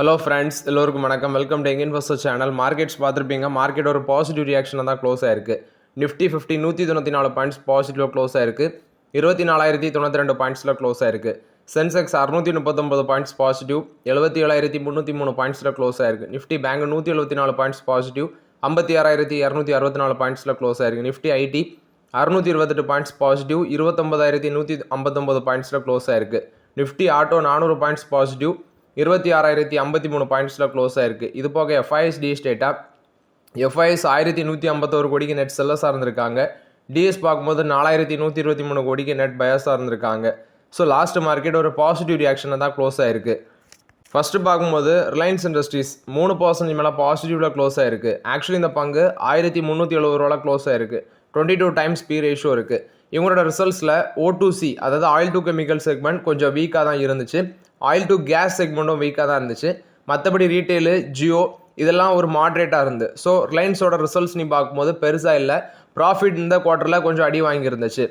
Hello friends, எல்லோருக்கும் வணக்கம். Welcome to எங்க இன்வெஸ்டர் சேனல். மார்க்கெட்ஸ் பார்த்துருப்பீங்க. மார்க்கெட் ஒரு பாசிட்டிவ் ரியாக்ஷனாக தான் க்ளோஸ் ஆயிருக்கு. நிஃப்டி 50 194 பாயிண்ட்ஸ் பாசிட்டிவாக க்ளோஸ் ஆயிருக்கு. 24,092 பாயிண்ட்ஸில் க்ளோஸ் ஆயிருக்கு. சென்செக்ஸ் 639 பாயிண்ட்ஸ் பாசிட்டிவ், 77,303 பாயிண்ட்ஸில் க்ளோஸ் ஆயிருக்கு. நிஃப்டி பேங்க் 174 பாயிண்ட்ஸ் பாசிட்டிவ், 56,264 பாயிண்ட்ஸில் க்ளோஸ் ஆயிருக்கு. நிஃப்டி ஐடி 628 பாயிண்ட்ஸ் பாசிட்டிவ், 29,159 பாயிண்ட்ஸில் க்ளோஸ் ஆயிருக்கு. நிஃப்டி ஆட்டோ 400 பாயிண்ட்ஸ் பாசிட்டிவ், 26,053 பாயிண்ட்ஸில் க்ளோஸ் ஆயிருக்கு. இது போக எஃப்ஐஎஸ் டிஎஸ் டேட்டா, எஃப்ஐஎஸ் 1,151 கோடிக்கு நெட் செல்லஸாக இருந்திருக்காங்க. டிஎஸ் பார்க்கும்போது 4,123 கோடிக்கு நெட் பயஸாக இருந்திருக்காங்க. ஸோ லாஸ்ட் மார்க்கெட் ஒரு பாசிட்டிவ் ரியாக்ஷனை தான் க்ளோஸ் ஆயிருக்கு. ஃபஸ்ட்டு பார்க்கும்போது ரிலையன்ஸ் இண்டஸ்ட்ரீஸ் 3% மேலே பாசிட்டிவில் க்ளோஸ் ஆயிருக்கு. ஆக்சுவலி இந்த பங்கு 1,370 ரூபாவில் க்ளோஸ் ஆயிருக்கு. 22 டைம்ஸ் பி ரேஷியோ இருக்குது. இவங்களோட ரிசல்ட்ஸில் O2C, அதாவது ஆயில் டு கெமிக்கல் செக்மெண்ட் கொஞ்சம் வீக்காக தான் இருந்துச்சு. ஆயில் டு கேஸ் செக்மெண்ட்டும் வீக்காக தான் இருந்துச்சு. மற்றபடி ரீட்டெயிலு, ஜியோ இதெல்லாம் ஒரு மாட்ரேட்டாக இருந்து. ஸோ ரிலையன்ஸோட ரிசல்ட்ஸ் நீ பார்க்கும்போது பெருசாக இல்லை. ப்ராஃபிட் இந்த குவார்ட்டரில் கொஞ்சம் அடி வாங்கியிருந்துச்சு.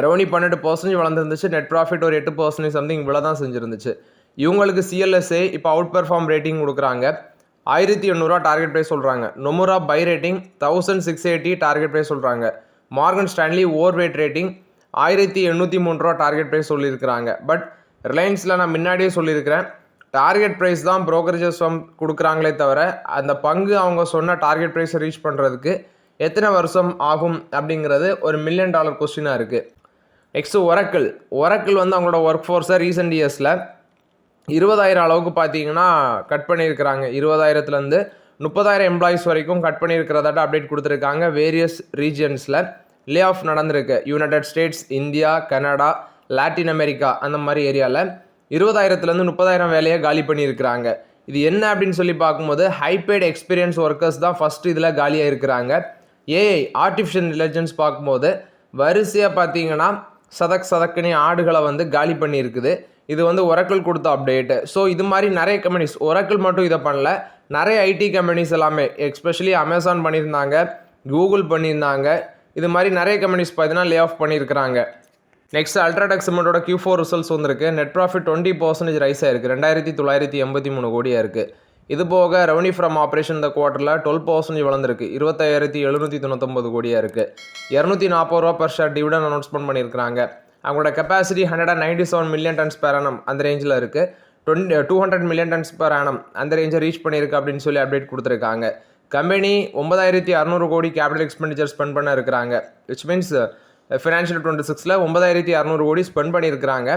ரெவன்யூ 12% வளர்ந்துருந்துச்சு. நெட் ப்ராஃபிட் ஒரு 8% சம்திங் இவ்வளோ தான் செஞ்சுருந்துச்சு. இவங்களுக்கு சிஎல்எஸ்ஏ இப்போ அவுட் பெர்ஃபார்ம் ரேட்டிங் கொடுக்குறாங்க. 1,800 டார்கெட் ப்ரைஸ் சொல்கிறாங்க. Nomura buy rating 1,680 target price சொல்கிறாங்க. Morgan Stanley overweight rating 1,803 target price சொல்லியிருக்கிறாங்க. பட் ரிலையன்ஸில் நான் முன்னாடியே சொல்லியிருக்கிறேன், டார்கெட் ப்ரைஸ் தான் ப்ரோக்கரேஜஸ் கொடுக்குறாங்களே தவிர அந்த பங்கு அவங்க சொன்ன டார்கெட் ப்ரைஸை ரீச் பண்ணுறதுக்கு எத்தனை வருஷம் ஆகும் அப்படிங்கிறது ஒரு $1 மில்லியன் கொஸ்டினாக இருக்குது. நெக்ஸ்ட்டு ஒரக்கிள் வந்து அவங்களோட ஒர்க் ஃபோர்ஸை ரீசெண்ட் இயர்ஸில் 20,000 அளவுக்கு பார்த்தீங்கன்னா கட் பண்ணியிருக்கிறாங்க. 20,000லேருந்து 30,000 எம்ப்ளாயிஸ் வரைக்கும் கட் பண்ணியிருக்கிறதாட்ட அப்டேட் கொடுத்துருக்காங்க. வேரியஸ் ரீஜியன்ஸில் லே ஆஃப் நடந்திருக்கு. United states, India, Canada, Latin America அந்த மாதிரி ஏரியாவில் 20,000லேருந்து 30,000 வேலையை காலி பண்ணியிருக்கிறாங்க. இது என்ன அப்படின்னு சொல்லி பார்க்கும்போது ஹைபேட் எக்ஸ்பீரியன்ஸ் ஒர்க்கர்ஸ் தான் ஃபஸ்ட்டு இதில் காலியாக இருக்கிறாங்க. ஏஐ ஆர்டிஃபிஷியல் இன்டெலிஜென்ஸ் பார்க்கும்போது வரிசையாக பார்த்தீங்கன்னா சதக்குனி ஆடுகளை வந்து காலி பண்ணியிருக்குது. இது வந்து ஒரக்கிள் கொடுத்த அப்டேட்டு. ஸோ இது மாதிரி நிறைய கம்பெனிஸ், ஒரக்கிள் மட்டும் இதை பண்ணல, நிறைய ஐடி கம்பெனிஸ் எல்லாமே, எஸ்பெஷலி அமேசான் பண்ணியிருந்தாங்க, கூகுள் பண்ணியிருந்தாங்க. இது மாதிரி நிறைய கம்பெனிஸ் பார்த்தீங்கன்னா லே ஆஃப் பண்ணியிருக்கிறாங்க. நெக்ஸ்ட் அல்ட்ராடெக் சிமெண்ட்டோட Q4 ரிசல்ட்ஸ் வந்திருக்கு. நெட் ப்ராஃபிட் 20% ரைஸ் ஆயிருக்கு. 2,983 கோடியாக இருக்குது. இது போக ரெவன்யூ ஃப்ரம் ஆப்ரேஷன் இந்த குவார்ட்டரில் 12% வளர்ந்துருக்கு. 25,799 கோடியாக இருக்குது. 240 ரூபா பர் ஷேர் டிவிடன் அனௌன்ஸ்மெண்ட் பண்ணியிருக்கிறாங்க. அவங்களோட capacity 197 million tons per annum அந்த ரேஞ்சில் இருக்குது. 200 மில்லியன் டன்ஸ் பெர் ஆனம் அந்த ரேஞ்சை ரீச் பண்ணியிருக்கு அப்படின்னு சொல்லி அப்டேட் கொடுத்துருக்காங்க. கம்பெனி 9,600 கோடி கேபிட்டல் எக்ஸ்பெண்டிச்சர் ஸ்பெண்ட் பண்ண இருக்கிறாங்க. விச் மீன்ஸ் ஃபினான்ஷியல் 26ல் 9,600 கோடி ஸ்பெண்ட் பண்ணியிருக்கிறாங்க.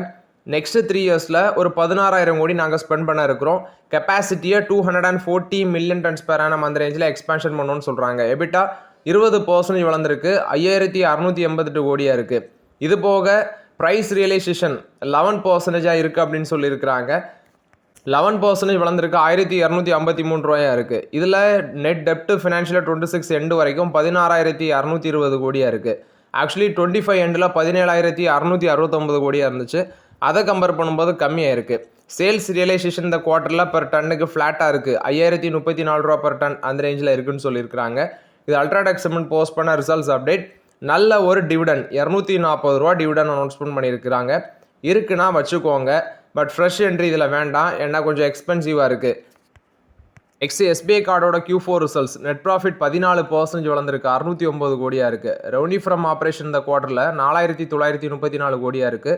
நெக்ஸ்ட் 3 இயர்ஸில் ஒரு 16,000 கோடி நாங்கள் ஸ்பெண்ட் பண்ண இருக்கிறோம். கெப்பாசிட்டியை 240 மில்லியன் டன்ஸ் பெர் ஆனம் அந்த ரேஞ்சில் எக்ஸ்பான்ஷன் பண்ணணும்னு சொல்கிறாங்க. எபிட்டா 20% வளர்ந்துருக்கு. 5,688 கோடியாக இருக்குது. இது போக ப்ரைஸ் ரியலைசேஷன் 11% இருக்குது அப்படின்னு சொல்லியிருக்கிறாங்க. 11% வளர்ந்துருக்கு. 1,253 ரூபாயாக இருக்குது. இதில் நெட் டெப்ட் ஃபினான்ஷியல் 26 எண்டு வரைக்கும் 16,620 கோடியாக இருக்குது. ஆக்சுவலி 25 எண்டில் 17,669 கோடியாக இருந்துச்சு. அதை கம்பேர் பண்ணும்போது கம்மியாக இருக்குது. சேல்ஸ் ரியலைசேஷன் இந்த குவார்ட்டரில் பர் டன்னுக்கு ஃப்ளாட்டாக இருக்குது. 5,034 ரூபா பர் டன் அந்த ரேஞ்சில் இருக்குதுன்னு சொல்லியிருக்கிறாங்க. இது அல்ட்ராடெக் சிமெண்ட் போஸ்ட் பண்ண ரிசல்ட்ஸ் அப்டேட். நல்ல ஒரு டிவிடன் 240 ரூபா டிவிடன் அனௌன்ஸ்மெண்ட் பண்ணியிருக்கிறாங்க. இருக்குன்னா வச்சுக்கோங்க, பட் ஃப்ரெஷ் என்ட்ரி இதில் வேண்டாம், ஏன்னா கொஞ்சம் எக்ஸ்பென்சிவாக இருக்குது. எஸ்பிஐ கார்டோட Q4 ரிசல்ட்ஸ் நெட் ப்ராஃபிட் 14% வளர்ந்துருக்கு. 609 கோடியாக இருக்குது. ரெவன்யூ ஃப்ரம் ஆப்ரேஷன் இந்த குவார்ட்டரில் 4,934 கோடியாக இருக்குது.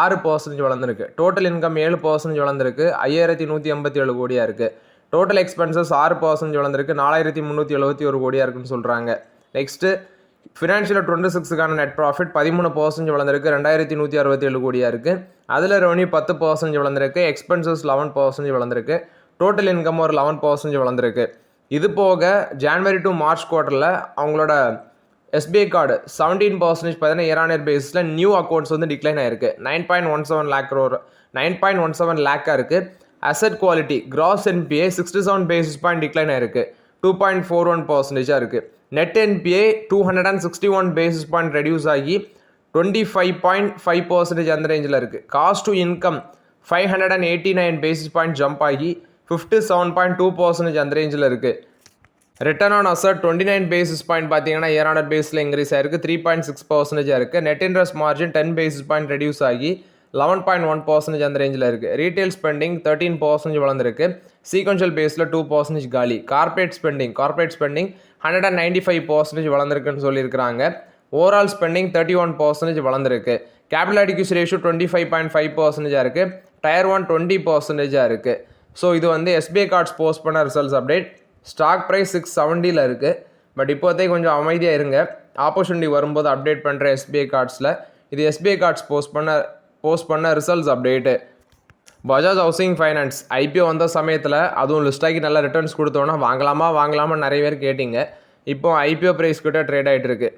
6% வளர்ந்துருக்கு. டோட்டல் இன்கம் 7% வளர்ந்துருக்கு. 5,187 கோடியாக இருக்குது. டோட்டல் எக்ஸ்பென்சஸ் 6% வளர்ந்துருக்கு. 4,371 கோடியாக இருக்குன்னு சொல்கிறாங்க. நெக்ஸ்ட்டு ஃபினான்ஷியல் 26க்கான நெட் ப்ராஃபிட் 13% வளர்ந்துருக்கு. 2,167 கோடியாக இருக்குது. அதில் ரெவன்யூ 10% வளர்ந்துருக்கு. எக்ஸ்பென்சஸ் 11% வளர்ந்துருக்கு. டோட்டல் இன்கம் ஒரு 11% வளர்ந்துருக்கு. இது போக ஜான்வரி டு மார்ச் குவார்ட்டரில் அவங்களோட எஸ்பிஐ கார்டு 17% பார்த்தீங்கன்னா இயர் பேஸில் நியூ அக்கௌண்ட்ஸ் வந்து டிக்ளைன் ஆயிருக்கு. 9.17 லேக்காக இருக்குது. Asset quality cross NBA 67 basis point decline ஆயிருக்கு. 2.41% இருக்குது. Net NBA 261 basis point reduce ஆகி 25.5% அந்த ரேஞ்சில் இருக்குது. Cost to income 589 basis point jump ஆகி 57.2% அந்த ரேஞ்சில் இருக்குது. Return on asset 29 basis point பார்த்தீங்கன்னா இயர் பேஸில் இன்க்ரீஸ் ஆயிருக்கு. 3.6% இருக்குது. Net interest margin 10 basis point reduce ஆகி 11.1% அந்த ரேஞ்சில் இருக்குது. ரீட்டைல் ஸ்பெண்டிங் 13% வளர்ந்துருக்கு. சீக்வென்ஷியல் பேஸில் 2% காலி. கார்பரேட் ஸ்பெண்டிங் 195% வளர்ந்துருக்குன்னு சொல்லியிருக்கிறாங்க. ஓவரால் ஸ்பெண்டிங் 31% வளர்ந்துருக்கு. கேபிட்டல் அடிக்யூசி ரேஷியோ 25.5% இருக்குது. டயர் 1 20% இருக்குது. ஸோ இது வந்து எஸ்பிஐ கார்ட்ஸ் போஸ்ட் பண்ண ரிசல்ட்ஸ் அப்டேட். ஸ்டாக் ப்ரைஸ் 670 இருக்குது. பட் இப்போதைக்கு கொஞ்சம் அமைதியாக இருங்க. ஆப்பர்ச்சுனிட்டி வரும்போது அப்டேட் பண்ணுற எஸ்பிஐ கார்ட்ஸில். இது எஸ்பிஐ கார்ட்ஸ் போஸ்ட் பண்ண results update. Bajaj housing finance IPO வந்த சமயத்தில் அதுவும் லிஸ்டாகி நல்லா ரிட்டர்ன்ஸ் கொடுத்தோன்னா வாங்கலாமா நிறைய பேர் கேட்டிங்க. இப்போ ஐபிஓ ப்ரைஸ் கிட்ட ட்ரேட் ஆகிட்டு இருக்கு.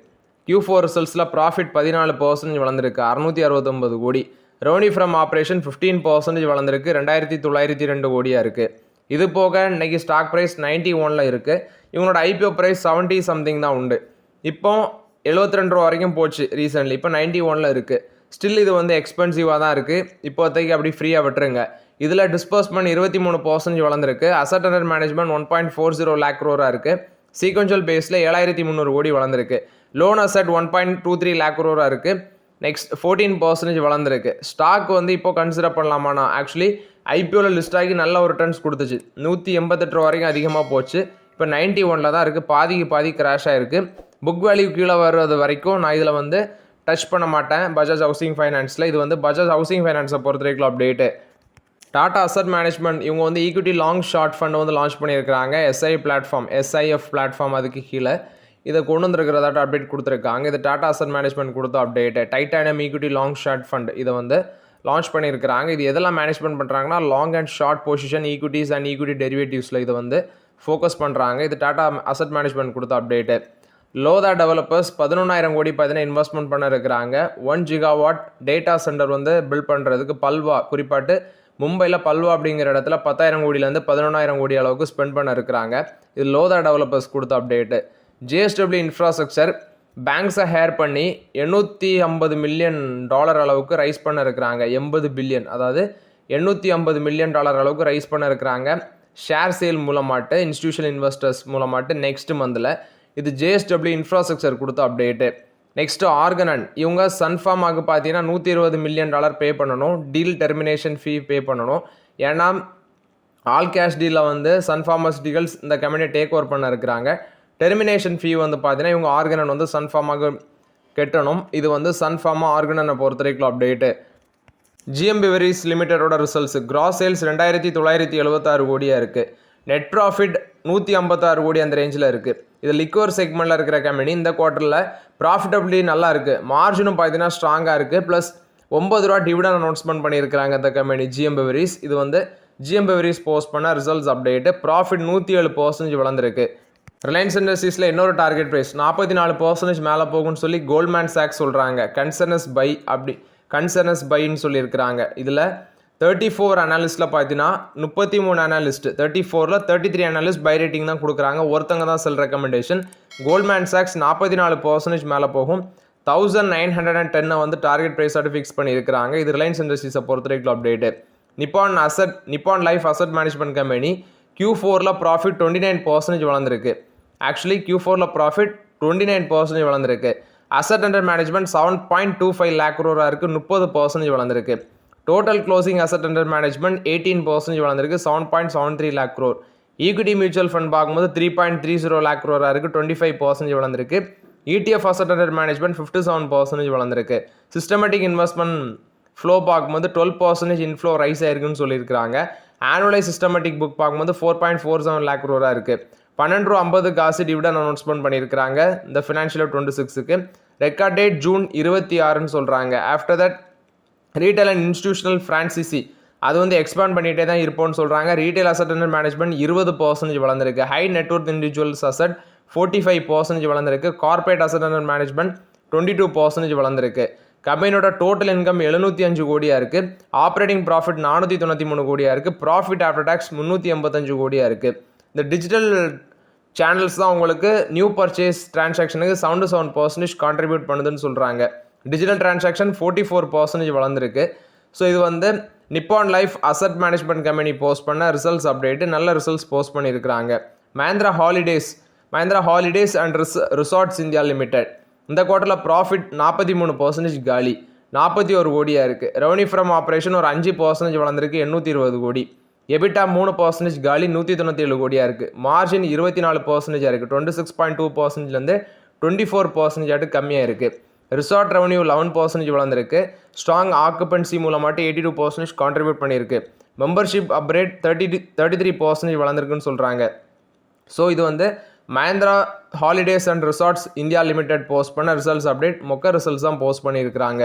Q4 ரிசல்ட்ஸில் ப்ராஃபிட் 14% வளர்ந்துருக்கு, 669 கோடி. ரெவன்யூ ஃப்ரம் ஆப்ரேஷன் 15% வளர்ந்துருக்கு, 2902 கோடியாக இருக்குது. இது போக இன்னைக்கு ஸ்டாக் ப்ரைஸ் 91 இருக்குது. இவங்களோட ஐபிஓ ப்ரைஸ் 70 சம்திங் தான் உண்டு. இப்போ 72 ரூபா வரைக்கும் போச்சு ரீசெண்ட்லி. இப்போ 91 இருக்குது. ஸ்டில் இது வந்து எக்ஸ்பென்சிவாக தான் இருக்குது. இப்போதைக்கு அப்படி ஃப்ரீயாக விட்டுருங்க. இதில் டிஸ்பர்ஸ்மெண்ட் 23% வளர்ந்துருக்கு. Asset under management 1.40 lakh crore இருக்குது. சீக்வென்ஷியல் பேஸில் 7300 கோடி வளர்ந்துருக்கு. லோன் அசட் 1.23 lakh crore இருக்குது. நெக்ஸ்ட் 14% வளர்ந்துருக்கு. ஸ்டாக் வந்து இப்போ கன்சிடர் பண்ணலாமாண்ணா? ஆக்சுவலி ஐபிஓவில் லிஸ்ட் ஆகி நல்ல ஒரு ரிட்டர்ன்ஸ் கொடுத்துச்சு. 188 ரூபா வரைக்கும் அதிகமாக போச்சு. இப்போ 91 தான் இருக்குது. பாதி கிராஷ் ஆகிருக்கு. புக் வேல்யூ கீழே வர்றது வரைக்கும் நான் இதில் வந்து டச் பண்ண மாட்டேன். பஜாஜ் ஹவுசிங் ஃபைனான்ஸில் இது வந்து பஜாஜ் ஹவுசிங் ஃபைனான்ஸை பொறுத்த வரைக்கும் அப்டேட்டு. டாடா அசட் மேனேஜ்மெண்ட் இவங்க வந்து ஈக்விட்டி லாங் ஷார்ட் ஃபண்ட் வந்து லான்ச் பண்ணியிருக்கிறாங்க. SIF பிளாட்ஃபார்ம் அதுக்கு கீழே இதை கொண்டு வந்துருக்கிறதாட்ட அப்டேட் கொடுத்துருக்காங்க. இது டாடா அசட் மேனேஜ்மெண்ட் கொடுத்த update. Titanium equity long short fund இதை வந்து லான்ச் பண்ணியிருக்கிறாங்க. இது எதெல்லாம் மேனேஜ்மெண்ட் பண்ணுறாங்கன்னா long and short position equities and equity டெரிவேட்டிவ்ஸில் இதை வந்து ஃபோக்கஸ் பண்ணுறாங்க. இது டாடா அசட் மேனேஜ்மெண்ட் கொடுத்த update. Lodha developers 11,000 crore investment பண்ண இருக்கிறாங்க. 1 gigawatt டேட்டா சென்டர் வந்து பில்ட் பண்ணுறதுக்கு பல்வா, குறிப்பாட்டு மும்பையில் பல்வா அப்படிங்கிற இடத்துல 10,000 கோடியிலேருந்து 11,000 கோடி அளவுக்கு ஸ்பெண்ட் பண்ண இருக்கிறாங்க. இது லோதா டெவலப்பர்ஸ் கொடுத்த அப்டேட்டு. JSW இன்ஃப்ராஸ்ட்ரக்சர் பேங்க்ஸை ஹேர் பண்ணி $850 மில்லியன் அளவுக்கு ரைஸ் பண்ண இருக்கிறாங்க. 80 பில்லியன், அதாவது $850 மில்லியன் அளவுக்கு ரைஸ் பண்ண இருக்கிறாங்க. ஷேர் சேல் மூலமாட்டு இன்ஸ்டிடியூஷனல் இன்வெஸ்டர்ஸ் மூலமாட்டு நெக்ஸ்ட் மந்தில். இது JSW இன்ஃப்ராஸ்ட்ரக்சர் கொடுத்த அப்டேட்டு. நெக்ஸ்ட்டு ஆர்கனன் இவங்க சன்ஃபார்மாக்கு பார்த்தீங்கன்னா $120 மில்லியன் பே பண்ணணும். டீல் டெர்மினேஷன் ஃபீ பே பண்ணணும். ஏன்னா ஆல் கேஷ் டீலில் வந்து சன்ஃபார்மஸ்டிகல்ஸ் இந்த கம்பெனியை டேக் ஓவர் பண்ண இருக்கிறாங்க. டெர்மினேஷன் ஃபீ வந்து பார்த்தீங்கன்னா இவங்க ஆர்கனன் வந்து சன்ஃபார்மாக கட்டணும். இது வந்து சன்ஃபார்மா ஆர்கனனை பொறுத்த வரைக்கும் அப்டேட்டு. GM Breweries லிமிட்டடோட ரிசல்ட்ஸ் கிராஸ் சேல்ஸ் 2976 கோடியாக இருக்குது. நெட் ப்ராஃபிட் 156 கோடி அந்த ரேஞ்சில் இருக்குது. இது லிக்வர் செக்மெண்ட்டில் இருக்கிற கம்பெனி. இந்த குவார்ட்டரில் ப்ராஃபிட்டபிலிட்டி நல்லா இருக்குது. மார்ஜினும் பார்த்தீங்கன்னா ஸ்ட்ராங்காக இருக்குது. ப்ளஸ் 9 ரூபா டிவிடன் அனௌன்ஸ்மெண்ட் பண்ணியிருக்கிறாங்க இந்த கம்பெனி GM Breweries. இது வந்து GM Breweries போஸ்ட் பண்ண ரிசல்ட்ஸ் அப்டேட்டு. ப்ராஃபிட் 107% வளர்ந்துருக்கு. ரிலையன்ஸ் இண்டஸ்ட்ரீஸில் இன்னொரு டார்கெட் ப்ரைஸ் 44% மேலே போகும்னு சொல்லி கோல்ட்மேன் சாக்ஸ் சொல்கிறாங்க. கன்சர்னஸ் பைன்னு சொல்லியிருக்கிறாங்க. இதில் 34 அனாலிஸ்ட்டில் பார்த்தீங்கன்னா 33 அனாலிஸ்ட், 34ல் 33 அனாலிஸ்ட் பை ரேட்டிங் தான் கொடுக்குறாங்க. ஒருத்தங்க தான் செல் ரெக்கமெண்டேஷன். கோல்ட்மேன் சாக்ஸ் 44% மேலே போகும். 1910 வந்து டார்கெட் ப்ரைஸாக ஃபிக்ஸ் பண்ணியிருக்கிறாங்க. இது ரிலையன்ஸ் இண்டஸ்ட்ரீஸை பொறுத்த வரைக்கும் update. Nippon life asset management company Q4ல் ப்ராஃபிட் 29% வளர்ந்துருக்கு. ஆக்சுவலி Q4ல் ப்ராஃபிட் 29% வளர்ந்துருக்கு. Asset under management 7.25 lakh crore இருக்குது, 30% வளர்ந்துருக்கு. Total closing asset under management 18% வளர்ந்துருக்கு, 7.73 lakh crore. Equity mutual fund பார்க்கும்போது 3.30 lakh crore இருக்குது, 25% வளர்ந்துருக்கு. ETF அசட் அண்டர் மேனேஜ்மெண்ட் 57% வளர்ந்துருக்கு. சிஸ்டமேட்டிக் இன்வெஸ்ட்மெண்ட் ஃப்ளோ பார்க்கும்போது 12% இன்ஃப்ளோ ரைஸ் ஆயிருக்குன்னு சொல்லியிருக்கிறாங்க. ஆனுவலைஸ் சிஸ்டமேட்டிக் புக் பார்க்கும்போது 4.47 lakh crore இருக்குது. 12.50 காசு டிவிடன் அனௌன்ஸ்மெண்ட் பண்ணியிருக்கிறாங்க இந்த ஃபினான்ஷியல் 26க்கு. ரெக்கார்ட் டேட் ஜூன் 26ன்னு சொல்கிறாங்க. After that retail and institutional franchisee அது வந்து எக்ஸ்பேண்ட் பண்ணிகிட்டே தான் இருப்போம்னு சொல்கிறாங்க. ரீட்டைல் அசட் அண்டர் மேனேஜ்மெண்ட் 20% வளர்ந்துருக்கு. ஹை நெட்வொர்த் இண்டிவிஜுவல்ஸ் அசட் 45% வளர்ந்துருக்கு. கார்பரேட் அசட் அண்டர் மேனேஜ்மெண்ட் 22% வளர்ந்துருக்கு. கம்பெனியோட டோட்டல் இன்கம் 705 கோடியாக இருக்குது. ஆப்ரேட்டிங் ப்ராஃபிட் 493 கோடியாக இருக்குது. ப்ராஃபிட் ஆஃப்டர் டேக்ஸ் 385 கோடியாக இருக்குது. இந்த டிஜிட்டல் சேனல்ஸ் தான் உங்களுக்கு நியூ பர்ச்சேஸ் டிரான்சாக்ஷனுக்கு 77% கான்ட்ரிபியூட் பண்ணுதுன்னு சொல்கிறாங்க. டிஜிட்டல் டிரான்சாக்ஷன் 44% வளர்ந்துருக்கு. ஸோ இது வந்து Nippon life asset management company post பண்ண ரிசல்ட்ஸ் அப்டேட்டு. நல்ல ரிசல்ட்ஸ் போஸ்ட் பண்ணியிருக்கிறாங்க. Mahindra holidays and resorts India limited இந்த குவார்ட்டரில் ப்ராஃபிட் 43% காலி. 41 கோடியாக இருக்குது. ரெவன்யூ ஃப்ரம் ஆப்ரேஷன் ஒரு 5% வளர்ந்துருக்கு 820 கோடி. எபிட்டா 3% காலி 197 கோடியாக இருக்குது. மார்ஜின் 24% இருக்குது. 26.2%லேருந்து 24% கம்மியாக இருக்குது. ரிசார்ட் ரெவன்யூ 11% வளர்ந்துருக்கு. ஸ்ட்ராங் ஆக்குபென்சி மூலமாட்டு 82% கான்ட்ரிபியூட் பண்ணியிருக்கு. மெம்பர்ஷிப் அப்ரேட் 33% வளர்ந்துருக்குன்னு சொல்கிறாங்க. ஸோ இது வந்து Mahindra holidays and resorts India limited post பண்ண ரிசல்ட்ஸ் அப்டேட். மொக்க ரிசல்ட்ஸ் தான் போஸ்ட் பண்ணியிருக்கிறாங்க.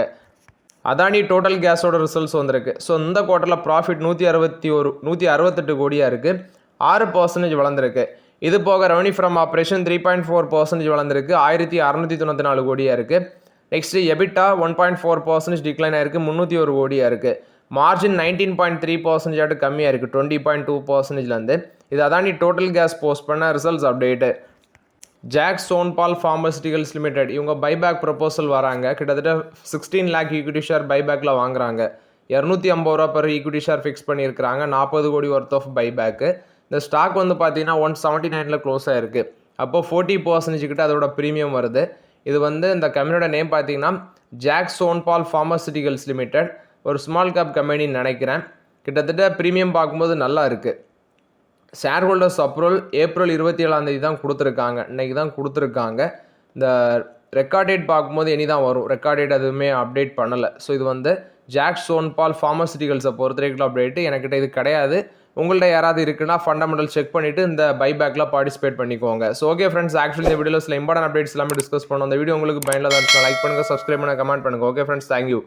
அதானி டோட்டல் கேஸோட ரிசல்ட்ஸ் வந்திருக்கு. ஸோ இந்த குவார்ட்டரில் ப்ராஃபிட் 168 கோடியாக இருக்குது. 6% வளர்ந்துருக்கு. இது போக ரெவன்யூ ஃப்ரம் ஆப்ரேஷன் 3.4% வளர்ந்துருக்கு. 1694 கோடியாக இருக்குது. நெக்ஸ்ட்டு எபிட்டா 1.4% டிக்ளைன் ஆயிருக்கு. 301 கோடியாக இருக்குது. மார்ஜின் 19.3% கம்மியாக இருக்குது 20.2%லேருந்து. இது அதானி டோட்டல் கேஸ் போஸ்ட் பண்ண ரிசல்ட்ஸ் அப்டேட்டு. ஜாக்ஸ் சோன்பால் ஃபார்மசிட்டிகல்ஸ் லிமிடெட் இவங்க பைபேக் ப்ரொபோசல் வராங்க. கிட்டத்தட்ட 16 lakh ஈக்விட்டி ஷேர் பைபேக்கில் வாங்குறாங்க. 250 ரூபா per ஈக்விட்டி ஷேர் ஃபிக்ஸ் பண்ணியிருக்கிறாங்க. 40 கோடி ஒர்த் ஆஃப் பைபேக்கு. இந்த ஸ்டாக் வந்து பார்த்தீங்கன்னா 179 க்ளோஸ் ஆகிருக்கு. அப்போது 40% கிட்ட அதோட ப்ரீமியம் வருது. இது வந்து இந்த கம்பெனியோட நேம் பார்த்தீங்கன்னா ஜாக்ஸ் சோன்பால் ஃபார்மசிட்டிகல்ஸ் லிமிடெட். ஒரு ஸ்மால் கேப் கம்பெனின்னு நினைக்கிறேன். கிட்டத்தட்ட ப்ரீமியம் பார்க்கும்போது நல்லா இருக்குது. ஷேர் ஹோல்டர்ஸ் அப்ரூவல் ஏப்ரல் 27 தான் கொடுத்துருக்காங்க. இன்றைக்கி தான் கொடுத்துருக்காங்க. இந்த ரெக்கார்ட் டேட் பார்க்கும்போது இனி தான் வரும். ரெக்கார்ட் டேட் எதுவுமே அப்டேட் பண்ணலை. ஸோ இது வந்து ஜாக்ஸ் சோன்பால் ஃபார்மசிட்டிகல்ஸை பொறுத்த வரைக்கும் அப்டேட்டு. என்கிட்ட இது கிடையாது. உங்கள்கிட்ட யாராவது இருக்குன்னா ஃபண்டமெண்டல் செக் பண்ணிவிட்டு இந்த பைபேக்கில் பார்ட்டிசிபேட் பண்ணிக்கோங்க. ஸோ ஓகே ஃப்ரெண்ட்ஸ், ஆக்சுவலி இந்த வீடியோவில் சில இம்பார்ட்டன்ட் அப்டேட்ஸ் எல்லாமே டிஸ்கஸ் பண்ணோம். இந்த வீடியோ உங்களுக்கு பயனில் தான் லைக் பண்ணுங்கள், சப்ஸ்கிரைப் பண்ணுங்கள், கமெண்ட் பண்ணுங்கள். Okay friends, thank you.